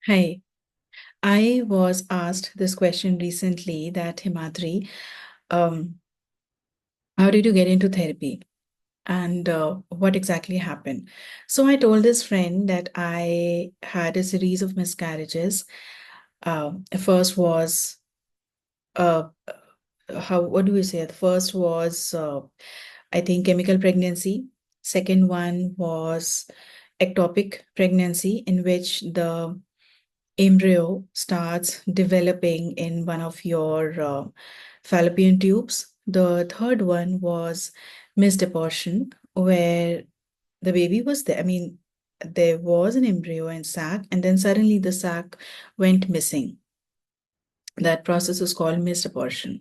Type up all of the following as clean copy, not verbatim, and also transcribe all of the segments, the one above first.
Hi, I was asked this question recently that Himadri, um, how did you get into therapy and what exactly happened? So I told this friend that I had a series of miscarriages. The first was uh, what do we say? The first was I think chemical pregnancy. Second one was ectopic pregnancy, in which the embryo starts developing in one of your fallopian tubes. The third one was missed abortion, where the baby was there. I mean, there was an embryo and sac, and then suddenly the sac went missing. That process is called missed abortion.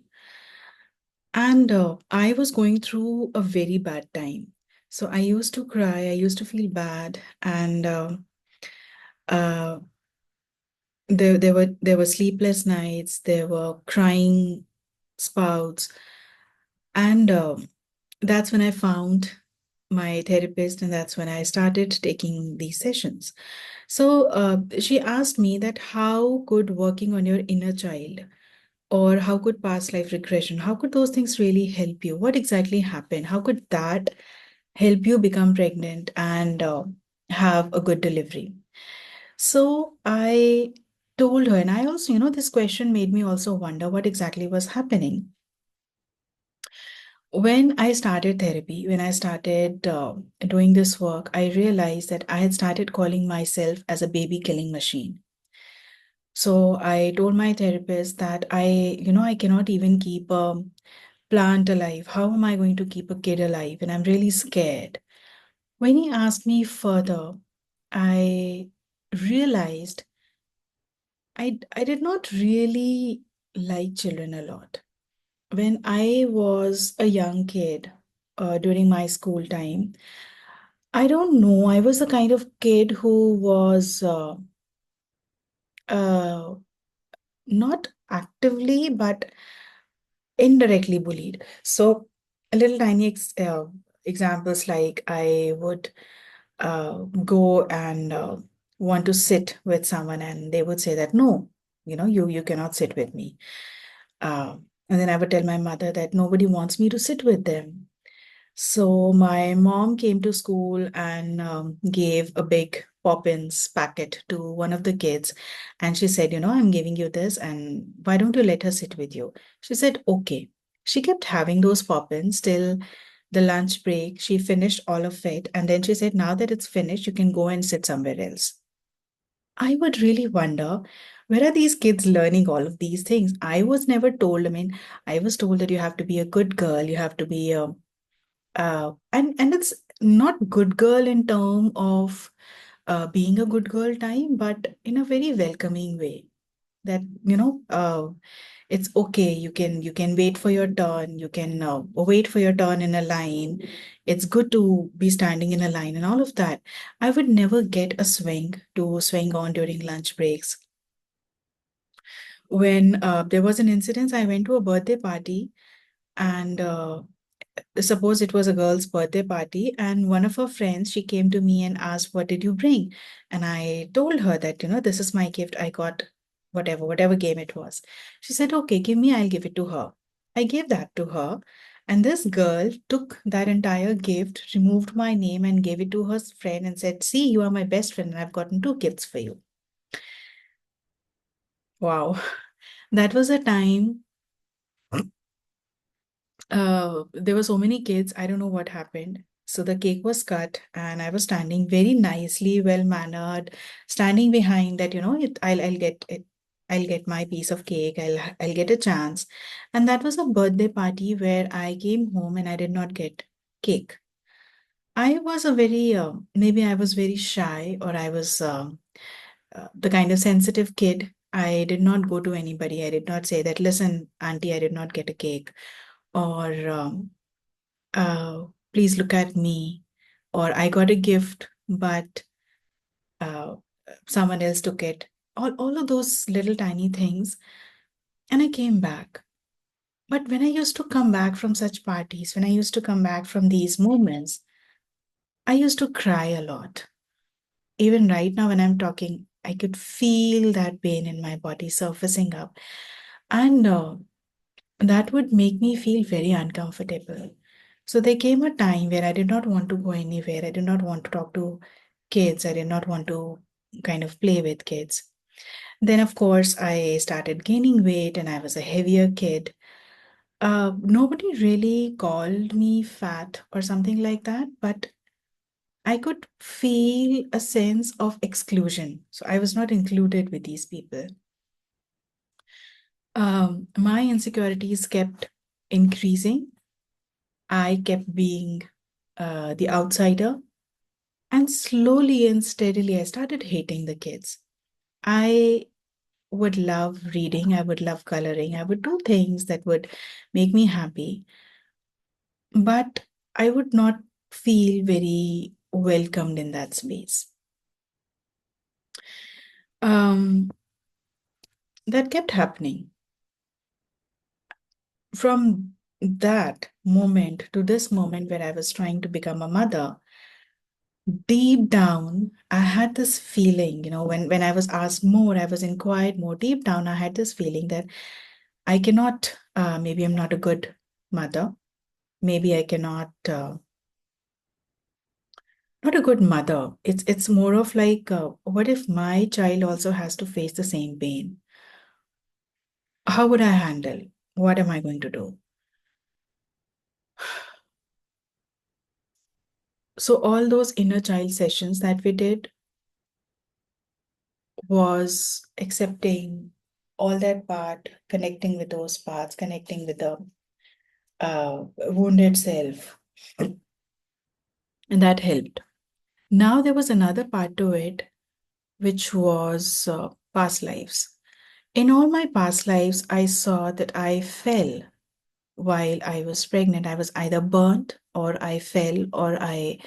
And I was going through a very bad time. So I used to cry, I used to feel bad, and uh, there were sleepless nights, there were crying spouts, and that's when I found my therapist, and that's when I started taking these sessions. So she asked me that how could working on your inner child, or how could past life regression, how could those things really help you? What exactly happened? How could that help you become pregnant and have a good delivery? So I told her, and I also, this question made me also wonder what exactly was happening. When I started therapy, when I started doing this work, I realized that I had started calling myself as a baby killing machine. So I told my therapist that I cannot even keep a plant alive. How am I going to keep a kid alive? And I'm really scared. When he asked me further, I realized I did not really like children a lot. When I was a young kid, during my school time, I don't know, I was the kind of kid who was uh, not actively, but indirectly bullied. So, a little tiny examples, like I would go and want to sit with someone, and they would say that no, you cannot sit with me. And then I would tell my mother that nobody wants me to sit with them. So my mom came to school and gave a big Poppins packet to one of the kids. And she said, I'm giving you this, and why don't you let her sit with you? She said, okay. She kept having those Poppins till the lunch break. She finished all of it. And then she said, now that it's finished, you can go and sit somewhere else. I would really wonder, where are these kids learning all of these things? I was never told. I mean, I was told that you have to be a good girl, you have to be a and it's not good girl in term of being a good girl time, but in a very welcoming way. That it's okay. You can wait for your turn. You can wait for your turn in a line. It's good to be standing in a line and all of that. I would never get a swing to swing on during lunch breaks. When there was an incident, I went to a birthday party, and suppose it was a girl's birthday party, and one of her friends, she came to me and asked, what did you bring? And I told her that, this is my gift I got, whatever game it was. She said, okay, give me, I'll give it to her. I gave that to her, and this girl took that entire gift, removed my name, and gave it to her friend and said, see, you are my best friend, and I've gotten two gifts for you. Wow. That was a time. There were so many kids. I don't know what happened. So the cake was cut, and I was standing very nicely, well mannered, standing behind that. I'll get it. I'll get my piece of cake. I'll get a chance. And that was a birthday party where I came home and I did not get cake. I was a very maybe I was very shy, or I was the kind of sensitive kid. I did not go to anybody. I did not say that, listen, auntie, I did not get a cake, or please look at me, or I got a gift, but uh, someone else took it. All of those little tiny things. And I came back. But when I used to come back from such parties, when I used to come back from these moments, I used to cry a lot. Even right now, when I'm talking, I could feel that pain in my body surfacing up. And that would make me feel very uncomfortable. So there came a time where I did not want to go anywhere. I did not want to talk to kids. I did not want to kind of play with kids. Then, of course, I started gaining weight and I was a heavier kid. Nobody really called me fat or something like that, but I could feel a sense of exclusion. So I was not included with these people. My insecurities kept increasing. I kept being the outsider. And slowly and steadily, I started hating the kids. I would love reading, I would love coloring, I would do things that would make me happy, but I would not feel very welcomed in that space. Um, that kept happening. From that moment to this moment where I was trying to become a mother, deep down, I had this feeling, when I was asked more, I was inquired more. Deep down, I had this feeling that I cannot, maybe I'm not a good mother. Maybe I cannot, not a good mother. It's more of like, what if my child also has to face the same pain? How would I handle? What am I going to do? So all those inner child sessions that we did was accepting all that part, connecting with those parts, connecting with the wounded self, and that helped. Now there was another part to it, which was past lives. In all my past lives, I saw that I fell while I was pregnant. I was either burnt or I fell or I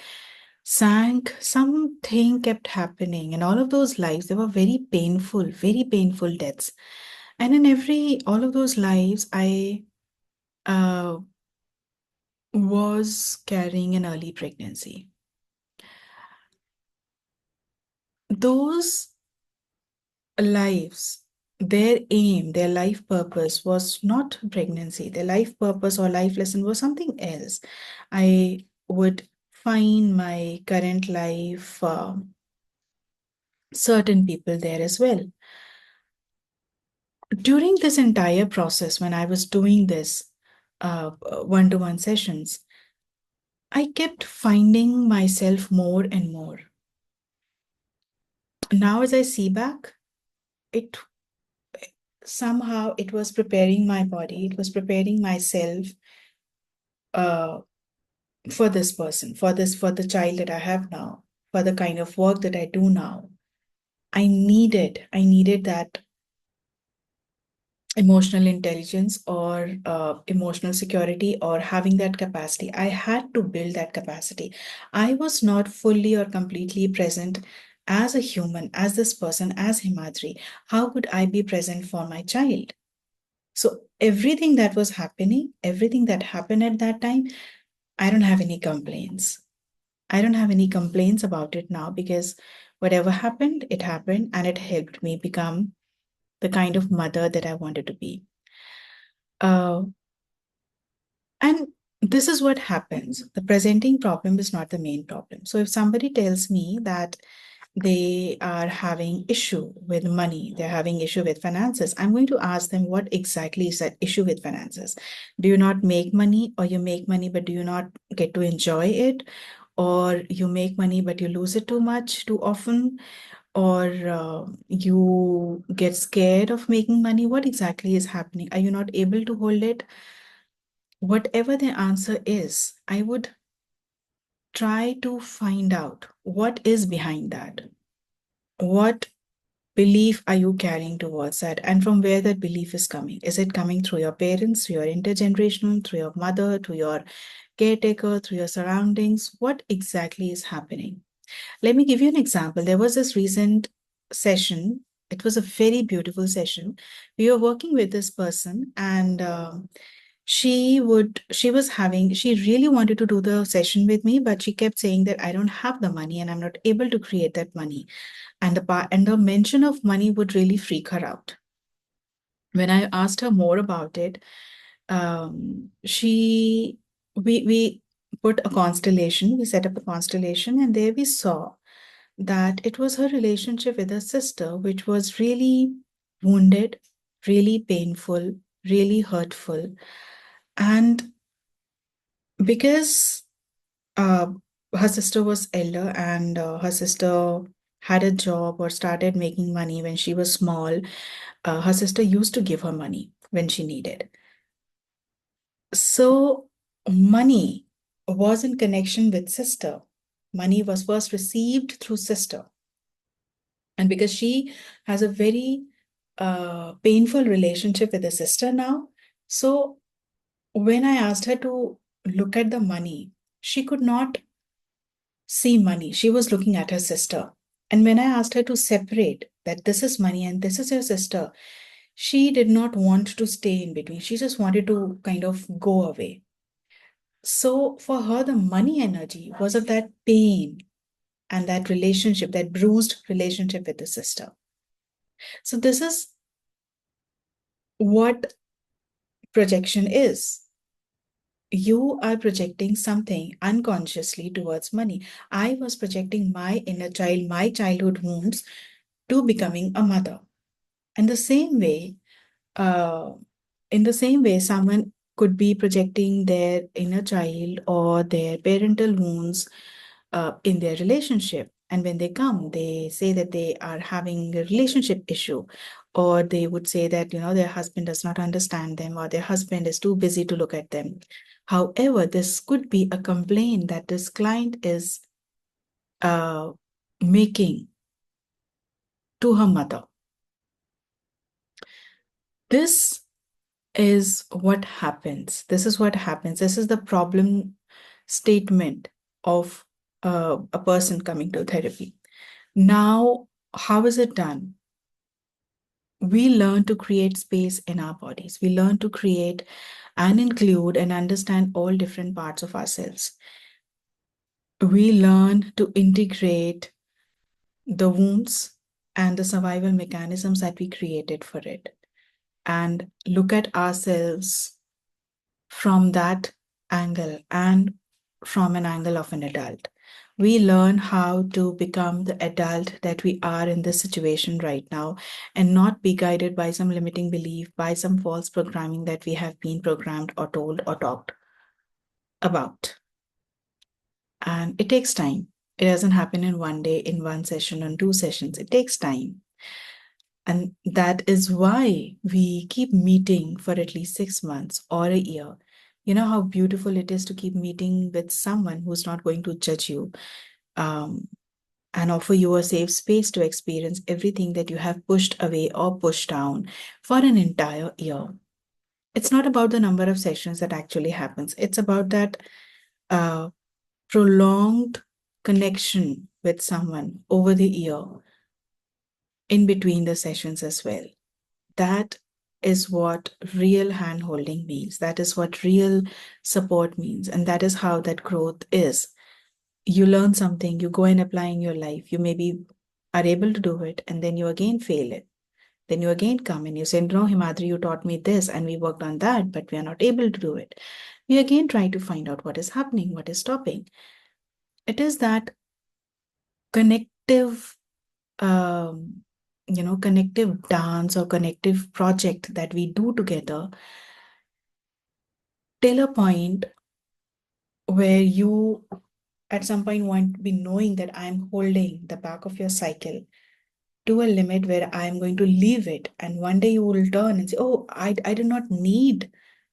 sank. Something kept happening. And all of those lives, they were very painful deaths. And in all of those lives, I uh, was carrying an early pregnancy. Those lives, their aim, their life purpose was not pregnancy. Their life purpose or life lesson was something else. I would find my current life, certain people there as well. During this entire process, when I was doing this one-to-one sessions, I kept finding myself more and more. Now, as I see back, it somehow it was preparing my body, it was preparing myself uh, for this person, for the child that I have now, for the kind of work that I do now. I needed that emotional intelligence or emotional security or having that capacity. I had to build that capacity. I was not fully or completely present as a human, as this person, as Himadri. How could I be present for my child? So everything that was happening, everything that happened at that time, I don't have any complaints. I don't have any complaints about it now because whatever happened, it happened and it helped me become the kind of mother that I wanted to be. Uh, and this is what happens. The presenting problem is not the main problem. So if somebody tells me that they are having issue with money, they're having issue with finances, I'm going to ask them what exactly is that issue with finances. Do you not make money, or you make money but do you not get to enjoy it, or you make money but you lose it too much too often, or you get scared of making money? What exactly is happening? Are you not able to hold it? Whatever the answer is, I would try to find out what is behind that. What belief are you carrying towards that, and from where that belief is coming? Is it coming through your parents, through your intergenerational, through your mother, through your caretaker, through your surroundings? What exactly is happening? Let me give you an example. There was this recent session. It was a very beautiful session. We were working with this person, and she really wanted to do the session with me, but she kept saying that I don't have the money and I'm not able to create that money. And the mention of money would really freak her out. When I asked her more about it, she we put a constellation, we set up a constellation, and there we saw that it was her relationship with her sister, which was really wounded, really painful, really hurtful. And because uh, her sister was elder and her sister had a job or started making money when she was small, her sister used to give her money when she needed. So money was in connection with sister. Money was first received through sister. And because she has a very painful relationship with her sister now, so when I asked her to look at the money, she could not see money. She was looking at her sister. And when I asked her to separate that this is money and this is your sister, she did not want to stay in between. She just wanted to kind of go away. So for her, the money energy was of that pain and that relationship, that bruised relationship with the sister. So this is what projection is. You are projecting something unconsciously towards money. I was projecting my inner child, my childhood wounds to becoming a mother. And the same way, uh, in the same way, someone could be projecting their inner child or their parental wounds in their relationship. And when they come, they say that they are having a relationship issue, or they would say that, their husband does not understand them, or their husband is too busy to look at them. However, this could be a complaint that this client is uh, making to her mother. This is what happens. This is what happens. This is the problem statement of a person coming to therapy. Now, how is it done? We learn to create space in our bodies. We learn to create and include and understand all different parts of ourselves. We learn to integrate the wounds and the survival mechanisms that we created for it and look at ourselves from that angle and from an angle of an adult. We learn how to become the adult that we are in this situation right now and not be guided by some limiting belief, by some false programming that we have been programmed or told or talked about. And it takes time. It doesn't happen in one day, in one session, in two sessions. It takes time. And that is why we keep meeting for at least 6 months or a year. You know how beautiful it is to keep meeting with someone who's not going to judge you, um, and offer you a safe space to experience everything that you have pushed away or pushed down for an entire year. It's not about the number of sessions that actually happens. It's about that uh, prolonged connection with someone over the year in between the sessions as well. That is what real hand holding means. That is what real support means. And that is how that growth is. You learn something, you go and apply in your life. You maybe are able to do it, and then you again fail it. Then you again come and you say, no, Himadri, you taught me this, and we worked on that, but we are not able to do it. We again try to find out what is happening, what is stopping. It is that connective connective dance or connective project that we do together till a point where you at some point want to be knowing that I'm holding the back of your cycle to a limit where I'm going to leave it. And one day you will turn and say, oh, I do not need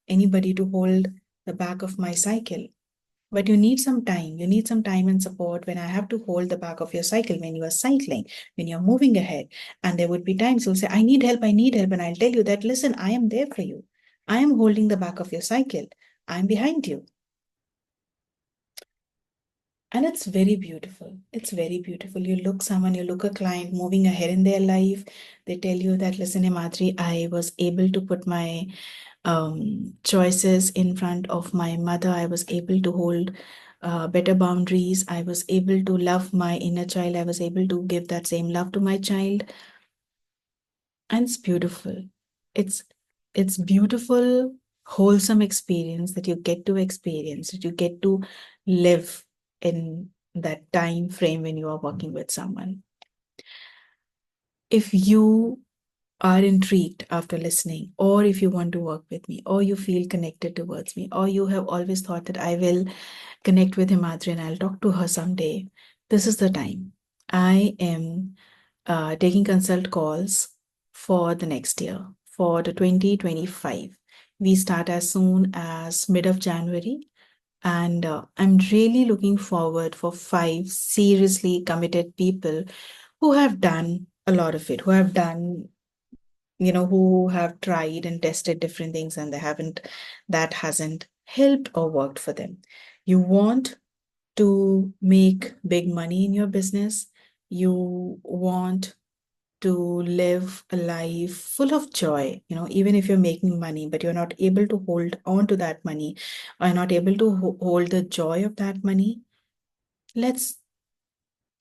anybody to hold the back of my cycle. But you need some time. You need some time and support when I have to hold the back of your cycle when you are cycling, when you're moving ahead. And there would be times you'll say, I need help, I need help. And I'll tell you that, listen, I am there for you. I am holding the back of your cycle. I'm behind you. And it's very beautiful. It's very beautiful. You look a client moving ahead in their life. They tell you that, listen, Himadri, I was able to put my choices in front of my mother. I was able to hold better boundaries. I was able to love my inner child. I was able to give that same love to my child. And it's beautiful. It's it's beautiful, wholesome experience that you get to experience, that you get to live in that time frame when you are working with someone. If you are intrigued after listening, or if you want to work with me, or you feel connected towards me, or you have always thought that I will connect with Himadri and I'll talk to her someday, this is the time. I am taking consult calls for the next year, for the 2025. We start as soon as mid of January. And I'm really looking forward for 5 seriously committed people who have done a lot of it, who have done, who have tried and tested different things and that hasn't helped or worked for them. You want to make big money in your business. You want to live a life full of joy, even if you're making money, but you're not able to hold on to that money, or not able to hold the joy of that money. Let's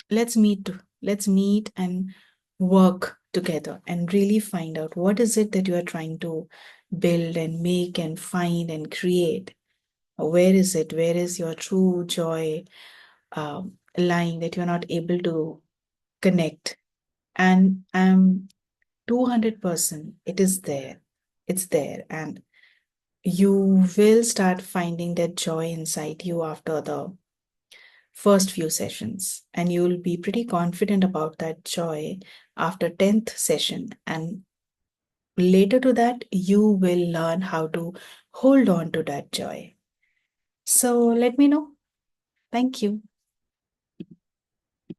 let's meet let's meet and work together and really find out what is it that you are trying to build and make and find and create. Where is it? Where is your true joy lying that you're not able to connect? And I'm 200% it is there. It's there. And you will start finding that joy inside you after the first few sessions, and you'll be pretty confident about that joy after 10th session. And later to that, you will learn how to hold on to that joy. So let me know. Thank you.